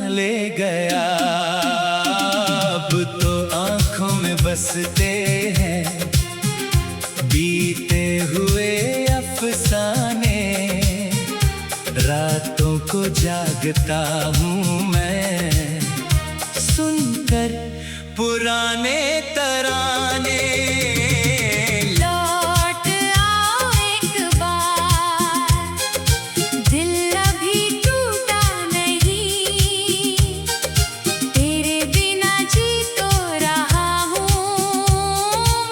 ले गया। अब तो आंखों में बसते हैं बीते हुए अफसाने। रातों को जागता हूँ मैं सुनकर पुराने तराने। लौट आओ एक बार, दिल अभी टूटा नहीं। तेरे बिना जी तो रहा हूँ,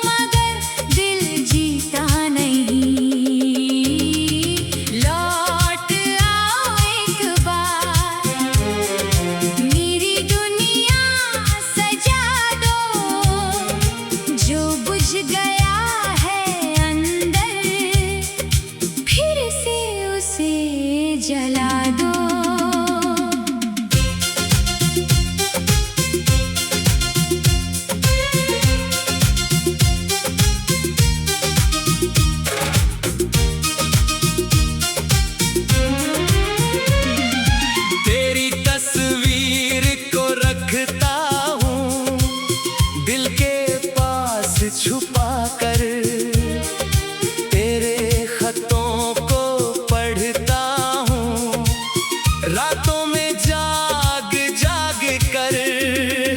मगर दिल जीता नहीं। लौट आओ एक बार, मेरी दुनिया सजा दो। जो बुझ गया है अंदर, फिर से उसे जला दो। तेरी तस्वीर को रखता हूँ दिल के पास छुपा कर। तेरे खतों को पढ़ता हूँ रातों में जाग जाग कर।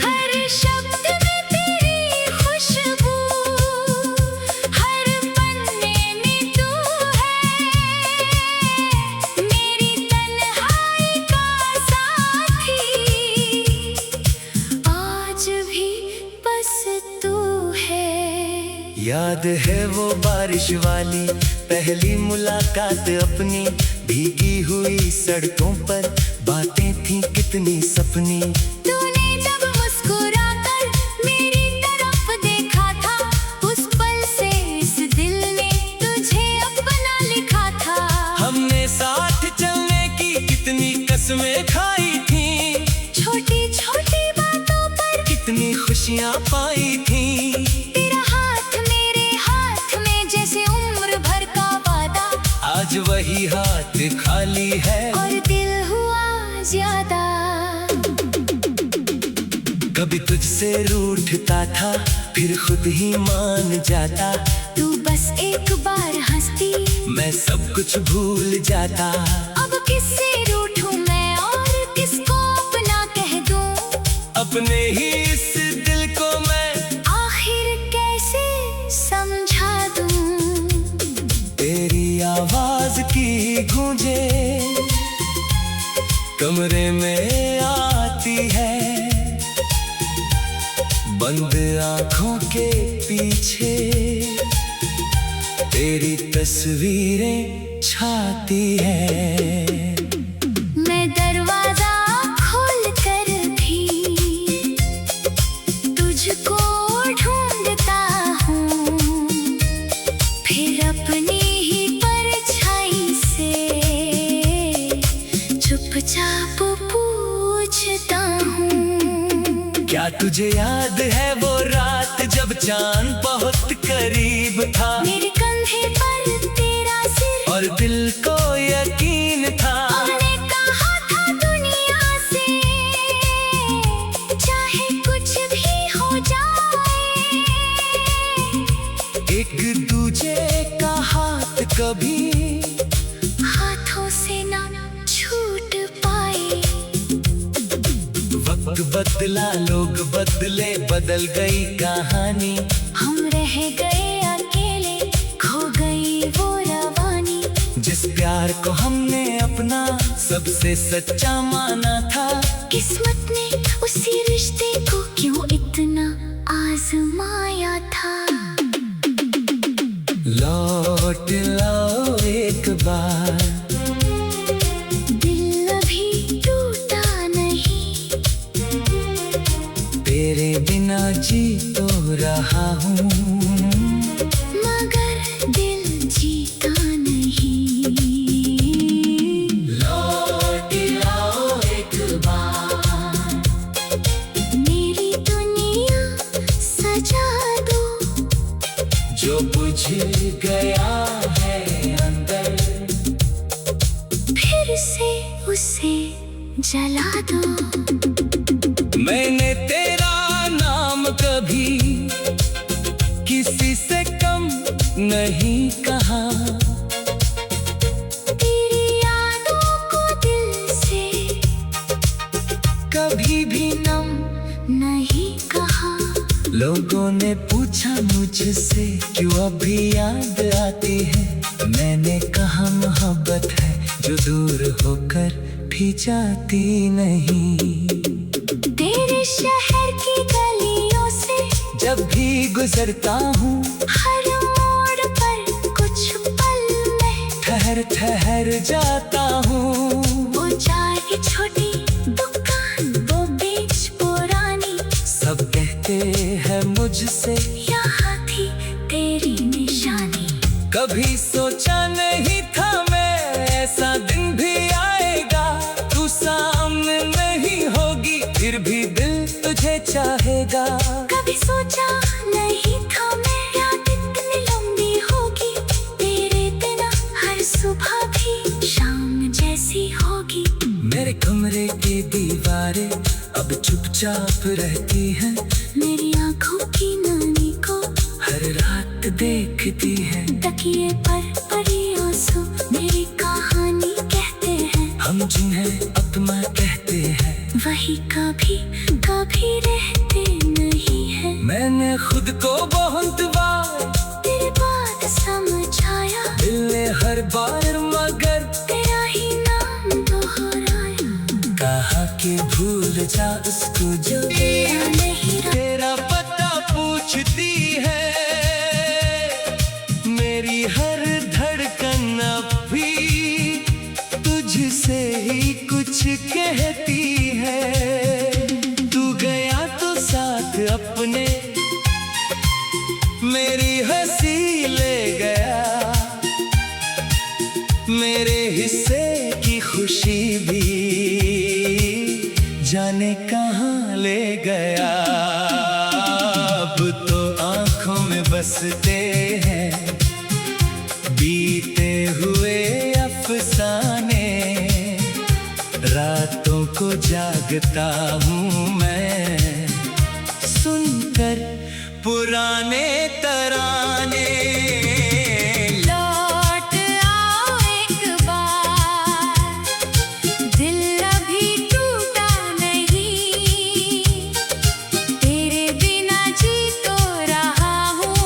हर शब्द में तेरी खुशबू, हर पन्ने में तू है। मेरी तन्हाई का साथी, आज भी बस तू है। याद है वो बारिश वाली पहली मुलाकात अपनी। भीगी हुई सड़कों पर बातें थी कितनी सपनी। तूने जब मुस्कुराकर मेरी तरफ देखा था, उस पल से इस दिल ने तुझे अपना लिखा था। हमने साथ चलने की कितनी कसमें खाई थी। छोटी छोटी बातों पर कितनी खुशियाँ पाई थी। तेरा हाथ मेरे हाथ में जैसे उम्र भर का वादा। आज वही हाथ खाली है और दिल हुआ ज्यादा। कभी तुझसे रूठता था फिर खुद ही मान जाता। तू बस एक बार हंसती, मैं सब कुछ भूल जाता। अब किससे रूठूं मैं और किसको अपना कह दूं। अपने ही इस दिल को मैं आखिर कैसे समझा दूं। तेरी आवाज की गूंजे कमरे में आती है। बंद आंखों के पीछे तेरी तस्वीरें छाती है। मैं दरवाजा खोल कर भी तुझको ढूंढता हूँ। फिर अपनी ही परछाई से चुपचाप पूछता हूँ। क्या तुझे याद है वो रात जब चांद बहुत करीब था। मेरे कंधे पर तेरा सिर और दिल को यकीन था। हमने कहा था दुनिया से, चाहे कुछ भी हो जाए। एक दूजे का हाथ कभी हाथों से ना छूट पाए। वक्त बदला लोग बदले बदल गई कहानी। हम रह गए अकेले, खो गई वो रवानी। जिस प्यार को हमने अपना सबसे सच्चा माना था। किस्मत ने उसी रिश्ते को क्यों इतना आजमाया था। लौट लाओ एक बार, दिल अभी टूटा नहीं। तेरे बिना जी तो रहा हूँ, मगर दिल जीता नहीं। लौट लाओ एक बार, मेरी दुनिया सजा दो। जो बुझ गया है अंदर, फिर से उसे जला दो। मैंने तेरा नाम कभी किसी से कम नहीं कहा। तेरी यादों को दिल से कभी भी नम नहीं कहा। लोगों ने पूछा मुझसे क्यों अभी याद आती है। मैंने कहा मोहब्बत है जो दूर होकर भी जाती नहीं। तेरे शहर की गलियों से जब भी गुजरता हूँ हर मोड़ पर कुछ पल में ठहर ठहर जाता हूँ। वो चाय की छोटी दुकान, वो बीच पुरानी, सब कहते हैं मुझसे यहाँ थी तेरी निशानी। कभी सोचा नहीं था मैं ऐसा दिन भी आएगा। तू सामने नहीं होगी फिर भी दिल तुझे चाहेगा। कभी सोचा नहीं था मैं याद इतनी लंबी होगी। तेरे बिना हर सुबह भी शाम जैसी होगी। मेरे कमरे की दीवारें अब चुपचाप रहती हैं। मेरी आंखों की नानी को हर रात देखती है। तकिए पर पड़ी आंसू मेरी कहानी कहते हैं। हम जिन्हें अपना कहते हैं वही कभी कभी रहते नहीं है। मैंने खुद को बहुत बार तेरी बात समझ आया। दिल ने हर बार मगर तेरा ही नाम दोहराया। कहा कि भूल जा उसको जो तेरा नहीं रहा। तेरा पता पूछती है मेरी हर धड़कन अब भी तुझसे ही कुछ कहती है। तू गया तो साथ अपने मेरी हंसी ले गया। मेरे हिस्से की खुशी भी जाने कहाँ ले गया। अब तो आंखों में बसते हैं बीते हुए अफसाने। रातों को जागता हूँ मैं सुनकर पुराने तराने। लौट आओ एक बार, दिल अभी टूटा नहीं। तेरे बिना जी तो रहा हूँ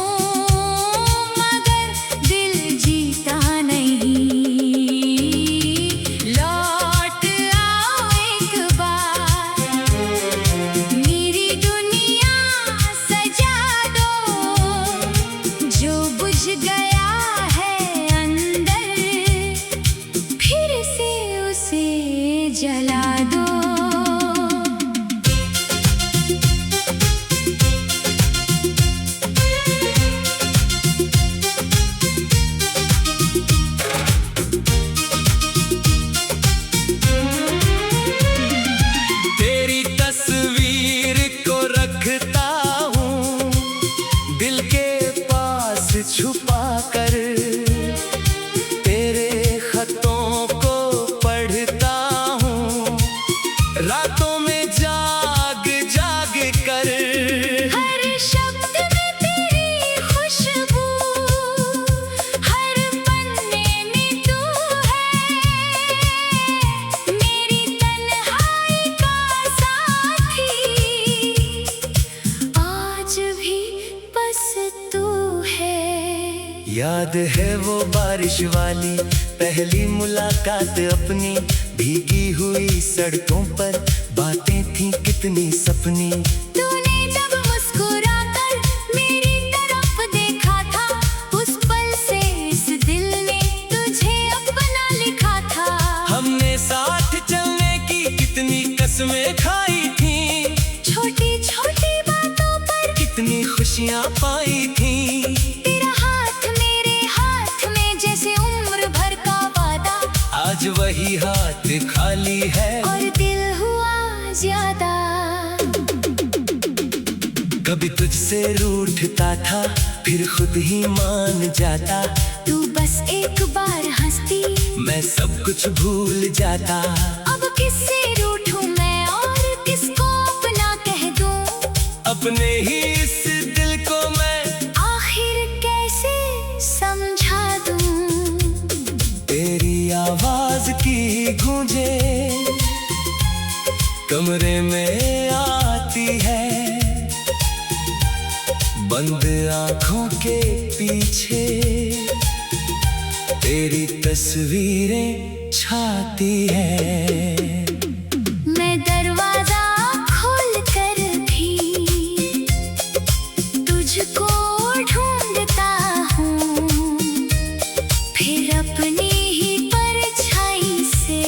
मगर दिल जीता नहीं। लौट आओ एक बार, मेरी दुनिया सजा दो। जो बुझ गया है अंदर फिर से उसे जला दो। तेरी तस्वीर को रखता हूँ दिल के पास छुपा कर। तेरे खतों को पढ़ता हूँ रातों में जाग जाग कर। हर शब्द में तेरी खुशबू, हर पन्ने में तू है। मेरी तन्हाई का साथी आज भी बस तू है। याद है वो बारिश वाली पहली मुलाकात अपनी। भीगी हुई सड़कों पर बातें थी कितनी सपनी। तूने जब मुस्कुराकर मेरी तरफ देखा था, उस पल से इस दिल ने तुझे अपना लिखा था। हमने साथ चलने की कितनी कसमें खाई थी। छोटी छोटी बातों पर कितनी खुशियाँ पाई थी। तेरा हाथ मेरे हाथ में जैसे उम्र भर का वादा। आज वही हाथ खाली है और दिल हुआ ज्यादा। कभी तुझसे रूठता था फिर खुद ही मान जाता। तू बस एक बार हंसती मैं सब कुछ भूल जाता। अब किससे रूठूं मैं और किसको अपना अपने ही इस दिल को मैं आखिर कैसे समझा दूं? तेरी आवाज की गूंजे कमरे में आती है, बंद आंखों के पीछे तेरी तस्वीरें छाती है। मैं दरवाजा खोल कर भी तुझको ढूंढता हूँ, फिर अपनी ही परछाई से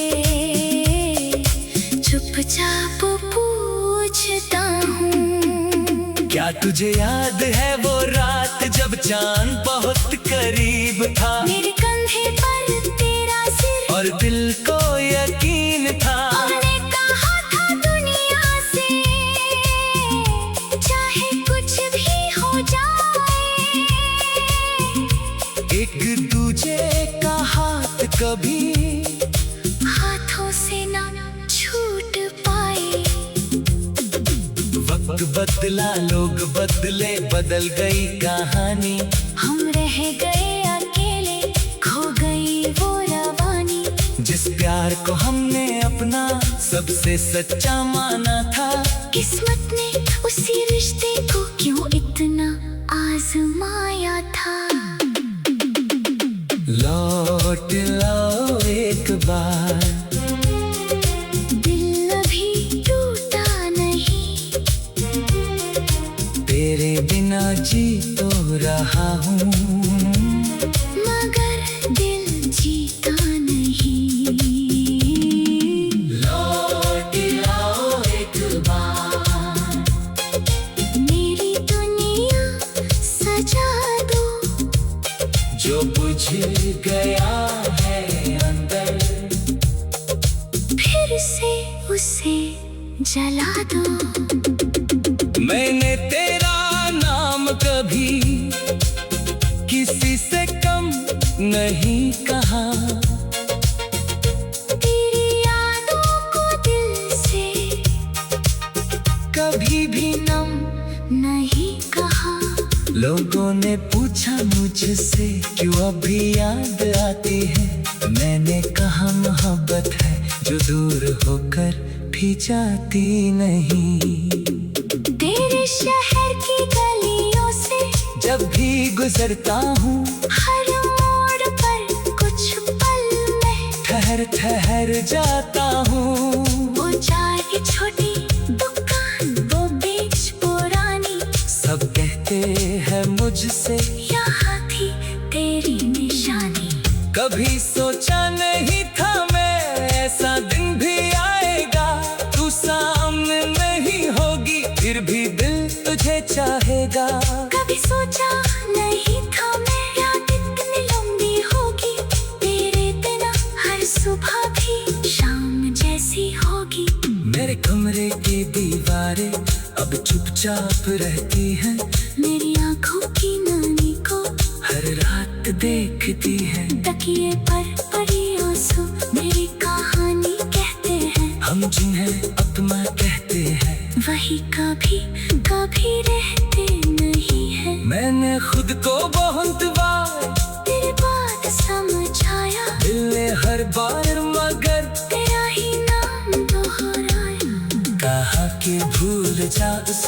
चुपचाप पूछता हूँ। क्या तुझे याद है वो रात जब चांद बहुत करीब था, मेरे कंधे पर तेरा सिर और दिल को यकीन था हमने कहा था दुनिया से चाहे कुछ भी हो जाए, एक दूजे का हाथ कभी हाथों से ना छूट पाए। वक्त बदला, लोग बदले, बदल गई कहानी, हम रह गए अकेले, खो गई वो रवानी। जिस प्यार को हमने अपना सबसे सच्चा माना था, किस्मत ने उसी रिश्ते को क्यों इतना आजमाया था। लौट लाओ एक बार, दिल अभी टूटा नहीं, तेरे बिना जी तो रहा हूँ, मगर दिल जीता नहीं। लौट लाओ एक बार, मेरी दुनिया सजा दो, जो बुझ गया है अंदर, फिर से उसे जला दो। मैंने तेरा नाम कभी किसी से कम नहीं कहा, तेरी यादों को दिल से कभी भी नम नहीं कहा। लोगों ने पूछा मुझसे क्यों अभी याद आती है, मैंने कहा मोहब्बत है जो दूर होकर भी जाती नहीं। तेरे शहर की गलियों से जब भी गुजरता हूँ, हर मोड़ पर कुछ पल में ठहर ठहर जाता हूँ। वो चाय की छोटी दुकान, वो बेच पुरानी, सब कहते हैं मुझसे यहाँ थी तेरी निशानी। कभी सोचा नहीं था मैं ऐसा दिन भी आएगा, तू सामने नहीं होगी फिर भी दिल तुझे चाहेगा। कभी सोचा नहीं था मैं याद इतनी लंबी होगी, तेरे बिना हर सुबह भी शाम जैसी होगी। मेरे कमरे की दीवारें अब चुपचाप रहती हैं, मेरी आंखों की नानी को हर रात देखती है। तकिए पर पड़ी आंसू मेरी कहानी कहते हैं, हम जिन्हें अपना कहते हैं वही कभी कभी रहते नहीं है। मैंने खुद को बहुत बार तेरे बात समझ आया, दिल ने हर बार मगर तेरा ही नाम दोहराया। कहा कि भूल जा उस